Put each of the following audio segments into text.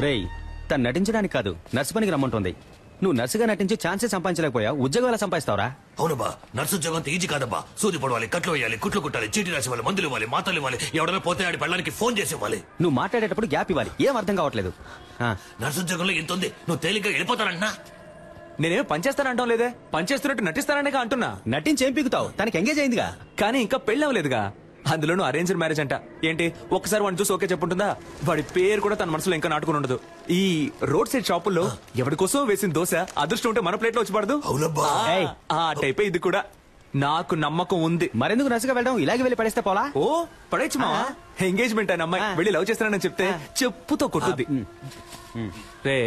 రేయ్, తను నటించడానికి కాదు నర్సు పనికి రమ్మంటుంది. నువ్వు నర్సుగా నటించి ఛాన్సే సంపాదించలేకపోయా, ఉద్యోగం ఎలా సంపాదిస్తావురా? అవునబ్బా, నర్సు ఉద్యోగం అంత ఈజీ కాదబ్బా. సూది పడవాలి, కట్లు వేయాలి, కుట్లు కుట్టాలి, చీటీ రాసి ఇవ్వాలి, మందులు ఇవ్వాలి, మాతలు ఇవ్వాలి, ఎవడైనా పోతే ఆడి పెళ్ళడానికి ఫోన్ చేసి ఇవ్వాలి. నువ్వు మాట్లాడేటప్పుడు గ్యాప్ ఇవ్వాలి. ఏం అర్థం కావట్లేదు. నర్సు ఉద్యోగంలో ఎంత ఉంది, నువ్వు తేలిగ్గా వెళ్ళిపోతానంటున్నా. నేనేం పనిచేస్తానంటాం లేదే, పనిచేస్తున్నట్టు నటిస్తాననే అంటున్నా. నటించి ఏం పీకుతావు? తనకి ఎంగేజ్ అయిందిగా. కానీ ఇంకా పెళ్ళి అవ్వలేదుగా. అందులోనూ అరేంజ్డ్ మ్యారేజ్ అంట. ఏంటి ఒక్కసారి వాడిని చూసి ఓకే చెప్పుంటుందా? వాడి పేరు కూడా తన మనసులో ఇంకా నాటుకుని ఉండదు. ఈ రోడ్ సైడ్ షాపుల్లో ఎవరి కోసం వేసిన దోశ అదృష్టం ఉంటే మన ప్లేట్ లో వచ్చి పడదు. ఆ టైపే ఇది కూడా. నాకు నమ్మకం ఉంది. మరెందుకు నర్సుగా వెళ్ళడం? ఇలాగే వెళ్ళి పడేస్తే పోలా? ఓ పడేచ్చు మా. ఎంగేజ్మెంట్ అయిన అమ్మాయి వెళ్ళి లవ్ చేస్తానని చెప్తే చెప్పుతో కొట్టుద్ది. రే,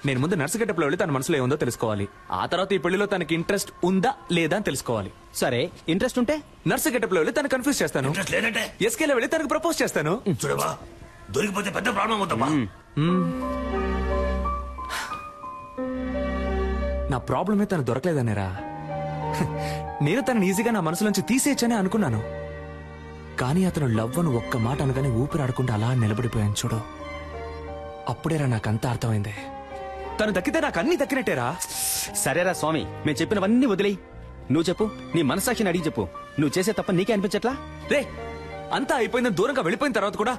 నేను ముందు నర్సు గెటప్ లో వెళ్ళి తన మనసులో ఏముందో తెలుసుకోవాలి. ఆ తర్వాత ఈ పెళ్లిలో తనకి ఇంట్రెస్ట్ ఉందా లేదా అని తెలుసుకోవాలి. సరే, ఇంట్రెస్ట్ ఉంటే నర్సు గెటప్ లో వెళ్ళి తను కన్ఫ్యూజ్ చేస్తాను. ఎస్కేలో వెళ్ళి తనకు ప్రపోజ్ చేస్తాను. చూడవా, దొరికిపోతే పెద్ద ప్రాబ్లం అవుతామా? నా ప్రాబ్లమే తను దొరకలేదనేరా. నేను తనని ఈజీగా నా మనసులోంచి తీసేయచ్చనే అనుకున్నాను. కానీ అతను లవ్ అని ఒక్క మాట అనగానే ఊపిరాడకుండా అలా నిలబడిపోయాను చూడు. అప్పుడేరా నాకంతా అర్థమైంది. తను దక్కితే నాకు అన్ని దక్కినట్టేరా. సరేరా స్వామి, మేము చెప్పినవన్నీ వదిలేయి. నువ్వు చెప్పు, నీ మనసాక్షిని అడిగి చెప్పు. నువ్వు చేసే తప్ప నీకే అనిపించట్లా? రే, అంతా అయిపోయిందని దూరంగా వెళ్ళిపోయిన తర్వాత కూడా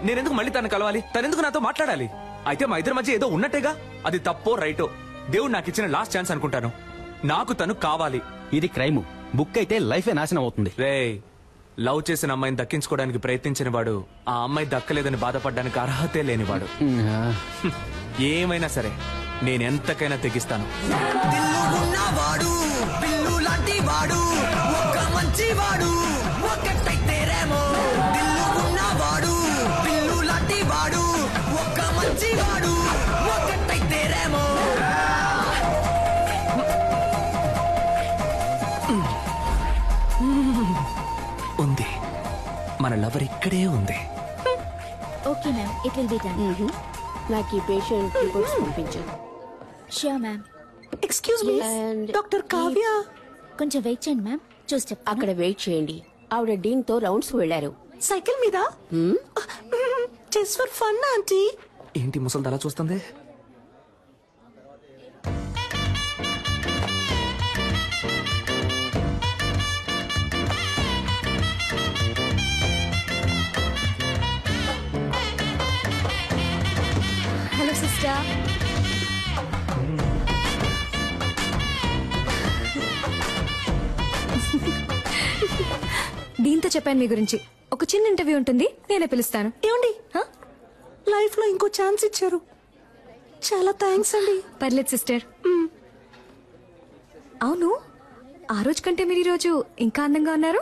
నేనెందుకు మళ్ళీ తను కలవాలి? తనెందుకు నాతో మాట్లాడాలి? అయితే మా ఇద్దరి మధ్య ఏదో ఉన్నట్టేగా. అది తప్పో రైటో దేవుడు నాకు ఇచ్చిన లాస్ట్ ఛాన్స్ అనుకుంటాను. నాకు తను కావాలి. ఇది క్రైమ్. బుక్ అయితే లైఫే నాశనం అవుతుంది. రే, లవ్ చేసిన అమ్మాయిని దక్కించుకోవడానికి ప్రయత్నించిన వాడు ఆ అమ్మాయి దక్కలేదని బాధపడడానికి అర్హతే లేనివాడు. ఏమైనా సరే నేనెంతకైనా తెగిస్తాను. ఉంది, మన లవర్ ఇక్కడే ఉంది. Okay ma'am, it will be done. నాకు ఈ పేషెంట్ రిపోర్ట్స్ పంపించు. Sure ma'am. Excuse me, doctor Kavya. కొంచెం వెయిట్ చేయండి మ్యామ్, చూసి చెప్తాను. అక్కడ వెయిట్ చేయండి. ఆవిడ డీన్ తో రౌండ్స్ వెళ్లారు. సైకిల్ మీద. Just for fun aunty. ఏంటి ముసల్ది అలా చూస్తుంది? Hello sister. దీంతో చెప్పాను మీ గురించి. ఒక చిన్న ఇంటర్వ్యూ ఉంటుంది, నేనే పిలుస్తాను. ఏమండి, లైఫ్ లో ఇంకో ఛాన్స్ ఇచ్చారు. చాలా థ్యాంక్స్ అండి. పర్లేదు సిస్టర్. అవును, ఆ రోజు కంటే మీరు ఈ రోజు ఇంకా అందంగా ఉన్నారు.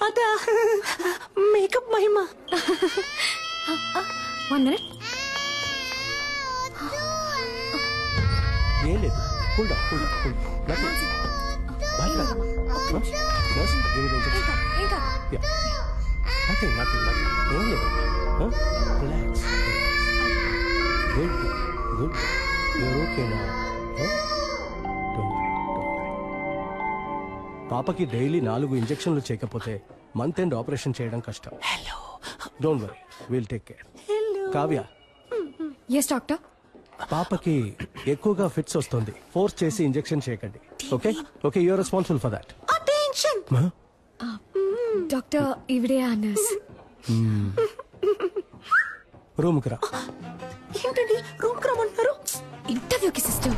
అదా మేకప్ మహిమ. 1 minute. ఏం లేదు, పాపకి డైలీ 4 ఇంజెక్షన్లు చేయకపోతే మంత్ ఎండ్ ఆపరేషన్ చేయడం కష్టం. Don't worry, will take care. Kavya. Yes doctor. పాపకి ఎక్కువగా ఫిట్స్ వస్తుంది. ఫోర్స్ చేసి ఇంజెక్షన్ చేయకండి. Okay okay, you are responsible for that. Attention. Doctor, ఇవిడే ఆ నర్స్. రూమ్ కి రా. ఏంటండి రూమ్ కి రమ్మంటున్నారు? ఇంటర్వ్యూకి సిస్టర్.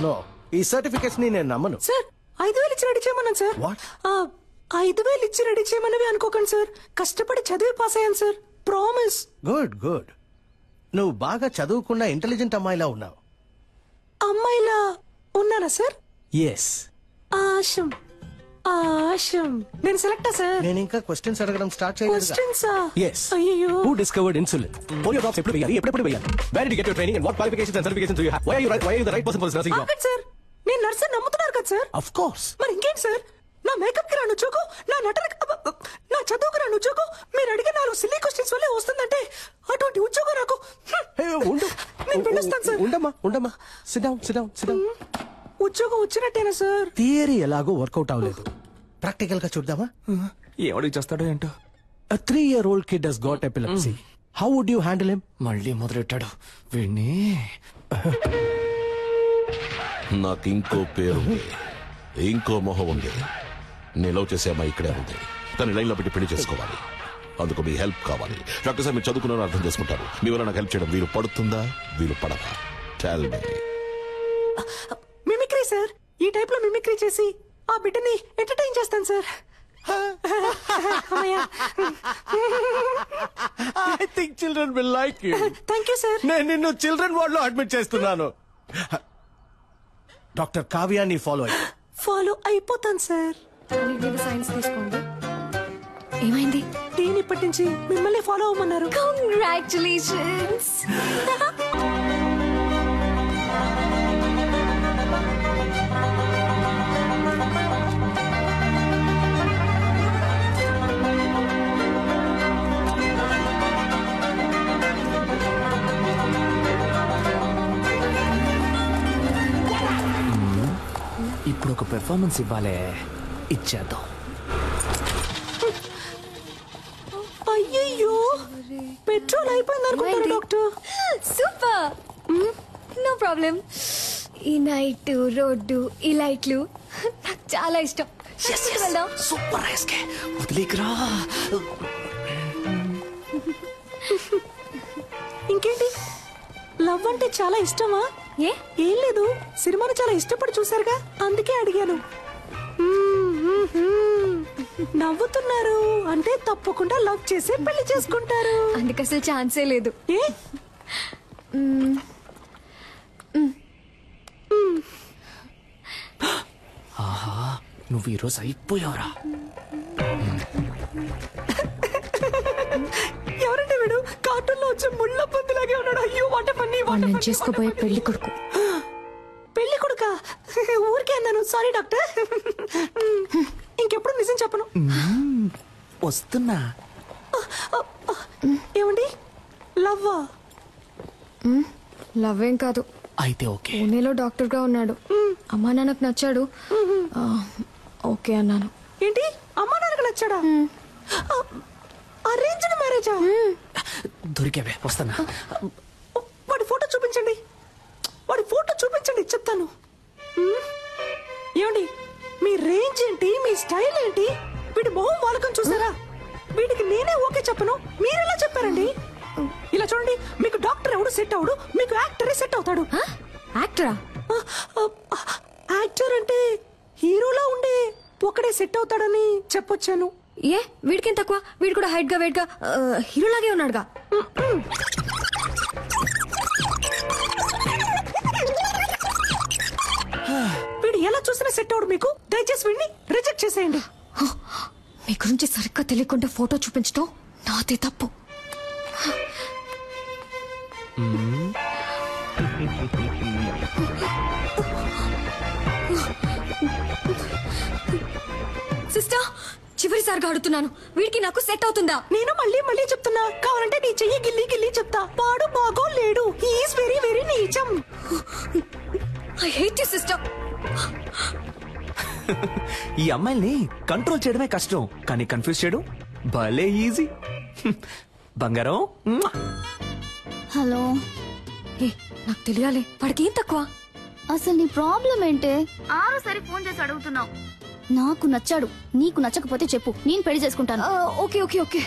నో, ఈ సర్టిఫికెట్స్ ని నేను నమ్మను. సార్ 5,000 ఇచ్చి రెడీ చేయమన్నాను సార్. 5,000 ఇచ్చి రెడీ చేయమన్నవి అనుకోకండి సార్. కష్టపడి చదివి పాస్ అయ్యాను సార్, ప్రామిస్. Good good. నువ్వు బాగా చదువుకున్న ఇంటెలిజెంట్ అమ్మాయిలా ఉన్నావు. అమ్మాయిలా ఉన్నారా సార్? ఎస్. ఆశం ఆశం. నేను సెలెక్టా సార్? నేను ఇంకా క్వశ్చన్స్ అడగడం స్టార్ట్ చేయలేదు. క్వశ్చన్సా? yes. అయ్యో. Who discovered insulin? Polio drops ఎప్పుడు వేయాలి, ఎప్పుడు వేయాలి? Where did you get your training and what qualifications and certifications do you have? Why are you the right person for this nursing job? ఆగండి sir, నేను nurse నమ్ముతున్నారు కదా sir? Of course. మరి ఇంకేంటి సార్? నా మేకప్ కి రాను ఉద్యోగం, నా నా చదువుకు రాను ఉద్యోగం, మీరు అడిగే 4 సిల్లీ క్వశ్చన్స్ వల్లే వస్తుందంటే అటువంటి ఉద్యోగం నాకు. నేను పిలుస్తాను సార్. ఉండమ్మా. Sit down. ఉద్యోగం వచ్చినట్టేనా సార్? థియరీ ఎలాగో వర్కౌట్ అవ్వలేదు. ప్రాక్టికల్ గా చూద్దామా? ఎవడికి చేస్తాడో ఏంటో. A 3-year-old kid has got epilepsy. How would you handle him? మళ్ళీ మొదలెట్టాడు వీడిని. నాకు ఇంకో పేరు ఉంది, ఇంకో మొహం ఉంది. నేను లవ్ చేసే అమ్మాయి ఇక్కడే ఉంది. తన లైన్ లో పెట్టి పెళ్లి చేసుకోవాలి. అందుకు మీ హెల్ప్ కావాలి. డాక్టర్ సార్, మీరు చదువుకున్నారని అర్థం చేసుకుంటారు. మీ వల్ల నాకు హెల్ప్ చేయడం వీలు పడుతుందా, వీలు పడదా? Tell me. Mimicry sir. ఈ టైప్ లో మిమిక్రీ చేసి ఆ బిడ్డని ఎంటర్టైన్ చేస్తాను sir. I think children will like you. Thank you sir. నేను నిన్ను చిల్డ్రన్ వార్డ్ లో అడ్మిట్ చేస్తున్నాను. డాక్టర్ కావ్యాన్ని ఫాలో అయిపోతాను సార్. సైన్స్ తీసుకోండి. ఏమైంది? టీని ఇప్పటి నుంచి మిమ్మల్ని ఫాలో అవ్వమన్నారు. కంగ్రాచులేషన్స్. ఇప్పుడు ఒక పెర్ఫార్మెన్స్ ఇవ్వాలే, ఇచ్చేద్దాం. అయ్యయ్యో, పెట్రోల్ అయిపోయింది అనుకుంటాను డాక్టర్. Super, no problem. ఈ నైట్ రోడ్డు, ఈ లైట్లు నాకు చాలా ఇష్టం. వెళ్దాం. సూపర్. వదిలేకరా. ఇంకేంటి, లవ్ అంటే చాలా ఇష్టమా? ఏం లేదు, సినిమాను చాలా ఇష్టపడి చూసారుగా, అందుకే అడిగాను. నవ్వుతున్నారు అంటే తప్పకుండా లవ్ చేసి పెళ్లి చేసుకుంటారు. అందుకు అసలు ఛాన్సే లేదు. ఏ? ఆహా, నువ్వు ఈరోజు అయిపోయావురా. ఎవరంటే వీడు? కార్టూన్ లో వచ్చే ముళ్ళ పందిలాగే ఉన్నాడు. అయ్యో, వాట పని. నేను చేసుకోబోయే పెళ్లి కొడుకు. పెళ్లి కొడుకా? ఊరికే అన్నాను, సారీ డాక్టర్. ఇంకెప్పుడు నిజం చెప్పను. వస్తున్నా. ఏమండి, లవ్వా? లవ్ ఏం కాదు. అయితే ఓకే. పూణేలో డాక్టర్ గా ఉన్నాడు. అమ్మా నాన్నకు నచ్చాడు. ఓకే అన్నాను. ఏంటి, అమ్మా నాన్నకు నచ్చాడా? అరేంజ్డ్ మ్యారేజా? దొరికావే, వస్తానా. వాడి ఫోటో చూపించండి, వాడి ఫోటో చూపించండి, చెప్తాను. ఏమండి, మీ రేంజ్ ఏంటి, మీ స్టైల్ ఏంటి? వీడి మొహం వాలకం చూసారా? వీడికి నేనే ఓకే చెప్పను, మీరెలా చెప్పారండి? ఇలా చూడండి, మీకు డాక్టర్ ఎవడు సెట్ అవడు, మీకు యాక్టరే సెట్ అవుతాడు. యాక్టరా? యాక్టర్ అంటే హీరోలా ఉండే ఒకడే సెట్ అవుతాడని చెప్పొచ్చాను. ఏ, వీడికేం తక్కువ? వీడు కూడా హైట్ గా వెయిట్ గా హీరోలాగే ఉన్నాడుగా. వీడు ఎలా చూసినా సెట్ అవడు మీకు. దయచేసి వీడిని రిజెక్ట్ చేసేయండి. మీ గురించి సరిగ్గా తెలియకుండా ఫోటో చూపించడం నాదే తప్పు. సిస్టర్, చివరిసారిగా అడుగుతున్నాను, వీడికి నాకు సెట్ అవుతుందా? నేను మళ్ళీ మళ్ళీ చెప్తున్నా, కావాలంటే నీ చెయ్యి గిల్లి గిల్లి చెప్తా. వాడు బాగో లేడు, హీఈస్ వెరీ వెరీ నీచం. I hate you sister. ఈ అమ్మాయిల్ని కంట్రోల్ చేయడమే కష్టం, కానీ కన్ఫ్యూజ్ చేయడం భలే ఈజీ. బంగారం. హలో, ఏ, నాకు తెలియాలి, వాడికి ఏం తక్కువ? అసలు నీ ప్రాబ్లం ఏంటే? ఆరోసారి ఫోన్ చేసి అడుగుతున్నావు. నాకు నచ్చాడు, నీకు నచ్చకపోతే చెప్పు, నేను పెళ్లి చేసుకుంటాను. Okay okay okay.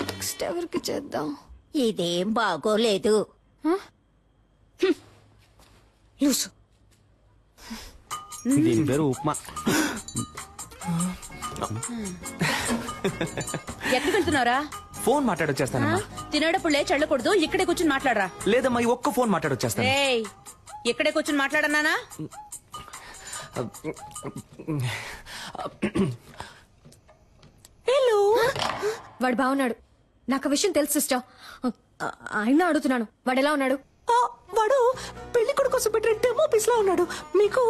నెక్స్ట్ ఎవరికి చేద్దాం? ఇదేం బాగోలేదు. లూసు. దీని పేరు ఉప్మా. ఎక్కడికి వెళ్తున్నారా? ఫోన్ మాట్లాడొచ్చేస్తానమ్మా. తినేటప్పుడు లేచి వెళ్ళకూడదు, ఇక్కడే కూర్చుని మాట్లాడరా. లేదమ్మా, ఈ ఒక్క ఫోన్ మాట్లాడొచ్చేస్తాను. ఏయ్, ఇక్కడే కూర్చుని మాట్లాడన్నానా? హలో. వాడు బాగున్నాడు, నాకు ఆ విషయం తెలుసు సిస్టర్. ఆయన అడుగుతున్నాను, వాడు ఎలా ఉన్నాడు? వాడు పెళ్లి కొడుకు కోసం పెట్టిన డెమో పీస్ లా ఉన్నాడు. మీకు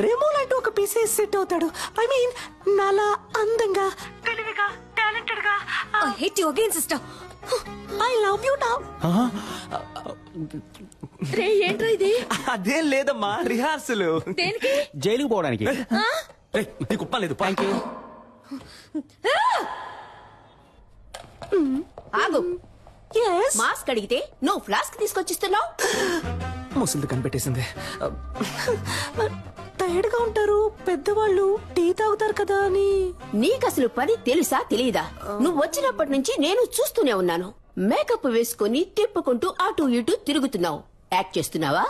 రెమో లాంటి ఒక పీస్ సెట్ అవుతాడు. ఐ మీన్, నాలా అందంగా, తెలివిగా, టాలెంటెడ్ గా. I hate you again sister. I love you now. రే, ఏంట్రా ఇది? అదేం లేదమ్మా, రిహార్సల్. దేనికి? జైలుకు పోవడానికి. నీకు ఉప్ప లేదు. Thank you. ఆగు, మాస్క్ అడిగితే నువ్వు ఫ్లాస్క్ తీసుకొచ్చిస్తున్నావు. ముసలిది కనిపెట్టేసింది. టైర్డ్ గా ఉంటారు పెద్దవాళ్ళు, టీ తాగుతారు కదా అని. నీకసలు పని తెలుసా తెలీదా? నువ్వు వచ్చినప్పటి నుంచి నేను చూస్తూనే ఉన్నాను. మేకప్ వేసుకుని తిప్పుకుంటూ అటు ఇటు తిరుగుతున్నావు. యాక్ట్ చేస్తున్నావా?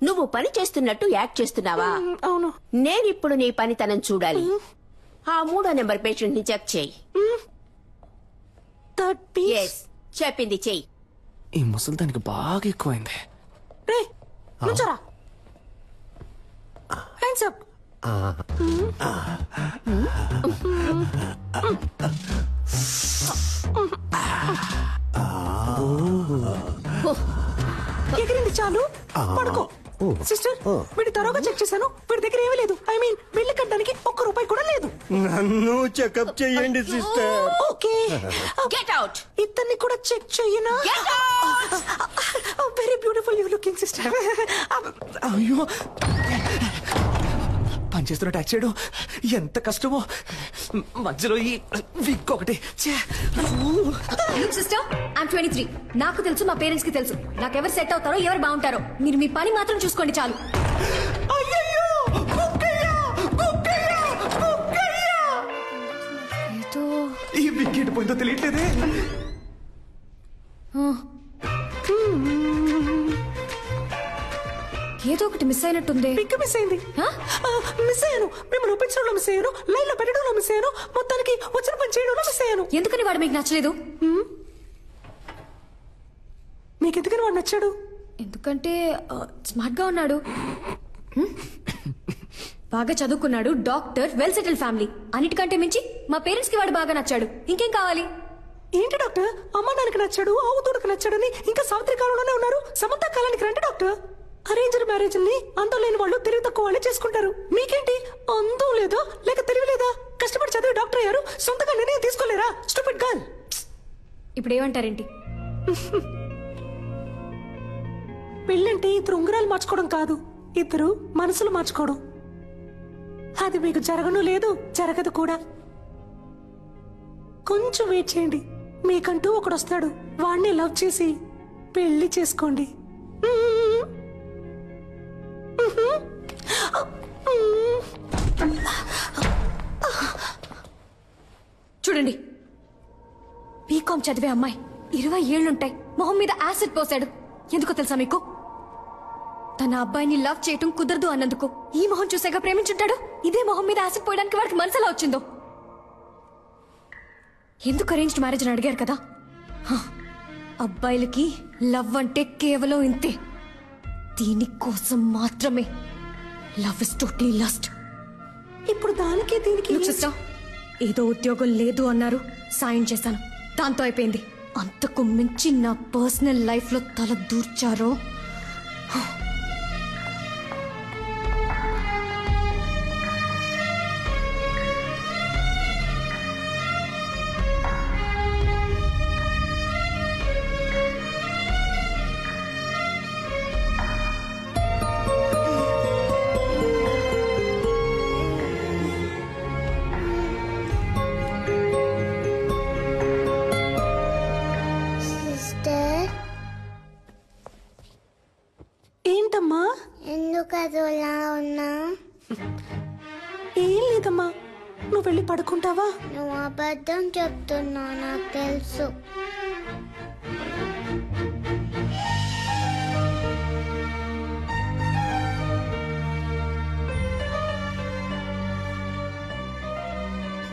నువ్వు పని చేస్తున్నట్టు యాక్ట్ చేస్తున్నావా? అవును. నేనిప్పుడు నీ పనితనం చూడాలి. ఆ 3వ నెంబర్ పేషెంట్ ని చెక్ చేయి. చెప్పింది చెయ్యి. ఈ ముసలిదానికి బాగా ఎక్కువైంది. నుంచోరా. Hands up. ఎగిరింది చాలు, పడుకో. సిస్టర్, వీడి తరోగా చెక్ చేశాను. వీడి దగ్గర ఏమీ లేదు. ఐ మీన్ బిల్లు కట్టడానికి ₹1 కూడా లేదు. నన్ను చెకప్ చేయండి సిస్టర్. Okay, get out. ఇతన్ని కూడా చెక్ చెయ్యనా? Very beautiful you looking sister. అయ్యో, పనిచేస్తున్న ట్యాక్స్ చేయడం ఎంత కష్టమో. మధ్యలో ఈ విక్ ఒకటి. Sister, I'm 23. నాకు తెలుసు, మా పేరెంట్స్ కి తెలుసు నాకెవరు సెట్ అవుతారో, ఎవరు బాగుంటారో. మీరు మీ పని మాత్రం చూసుకోండి చాలు. ఏదో ఈ విక్ ఎటు పోయిందో తెలియట్లేదే. ఏదో ఒకటి మిస్ అయినట్టుంది. పిక్ మిస్ అయింది. మిస్ అయ్యాను. మిమ్మల్ని ఒప్పించడంలో మిస్ అయ్యాను. లైన్ లో పెట్టడంలో మిస్ అయ్యాను. మొత్తానికి వచ్చిన పని చేయడంలో మిస్ అయ్యాను. ఎందుకని వాడు మీకు నచ్చలేదు? మీకు ఎందుకని వాడు నచ్చాడు? ఎందుకంటే స్మార్ట్ గా ఉన్నాడు, బాగా చదువుకున్నాడు, డాక్టర్, వెల్ సెటిల్ ఫ్యామిలీ. అన్నిటికంటే మించి మా పేరెంట్స్ కి వాడు బాగా నచ్చాడు. ఇంకేం కావాలి? ఏంటి డాక్టర్, అమ్మ నాన్నకి నచ్చాడు, ఆవుతోడుకు నచ్చాడని ఇంకా సావిత్రి కాలంలోనే ఉన్నారు. సమంత కాలానికి రండి డాక్టర్. అరేంజ్డ్ మ్యారేజ్ ని అందం లేని వాళ్ళు తెలివి తక్కువ వాళ్ళే చేసుకుంటారు. మీకేంటి, అందం లేదా లేక తెలివి లేదా? కష్టపడి చదివి డాక్టర్ అయ్యారు, సొంతగా నిర్ణయం తీసుకోలేరా? Stupid girl. ఇప్పుడు ఏమంటారేంటి? పెళ్ళంటే ఇద్దరు ఉంగరాలు మార్చుకోవడం కాదు, ఇద్దరు మనసులు మార్చుకోవడం. అది మీకు జరగను లేదు, జరగదు కూడా. కొంచెం వెయిట్ చేయండి, మీకంటూ ఒకడు వస్తాడు. వాడిని లవ్ చేసి పెళ్లి చేసుకోండి. చూడండి, బీకాం చదివే అమ్మాయి, 20 ఏళ్లుంటాయి, మొహం మీద యాసిడ్ పోసాడు. ఎందుకో తెలుసా మీకు? తన అబ్బాయిని లవ్ చేయటం కుదరదు అన్నందుకు. ఈ మొహం చూసాక ప్రేమించుంటాడు. ఇదే మొహం మీద యాసిడ్ పోయడానికి వాడికి మనసులా వచ్చిందో. ఎందుకు అరేంజ్డ్ మ్యారేజ్ అని అడిగారు కదా? అబ్బాయిలకి లవ్ అంటే కేవలం ఇంతే. దీనికోసం మాత్రమే. Love is totally lust. ఇప్పుడు దానికి దీనికి సిస్టర్, ఏదో ఉద్యోగం లేదు అన్నారు, సాయం చేశాను, దాంతో అయిపోయింది. అంతకు మించి నా పర్సనల్ లైఫ్ లో తల దూర్చారో. ఏంటమ్మా, ఎందుకు అదోలా ఉన్నా? ఏం లేదమ్మా, నువ్వు వెళ్ళి పడుకుంటావా? నువ్వు అబద్ధం చెప్తున్నావు, నాకు తెలుసు.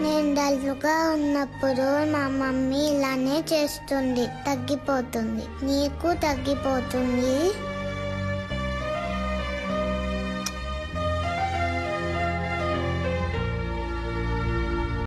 నేను డల్లుగా ఉన్నప్పుడు మా మమ్మీ ఇలానే చేస్తుంది, తగ్గిపోతుంది. నీకు తగ్గిపోతుంది.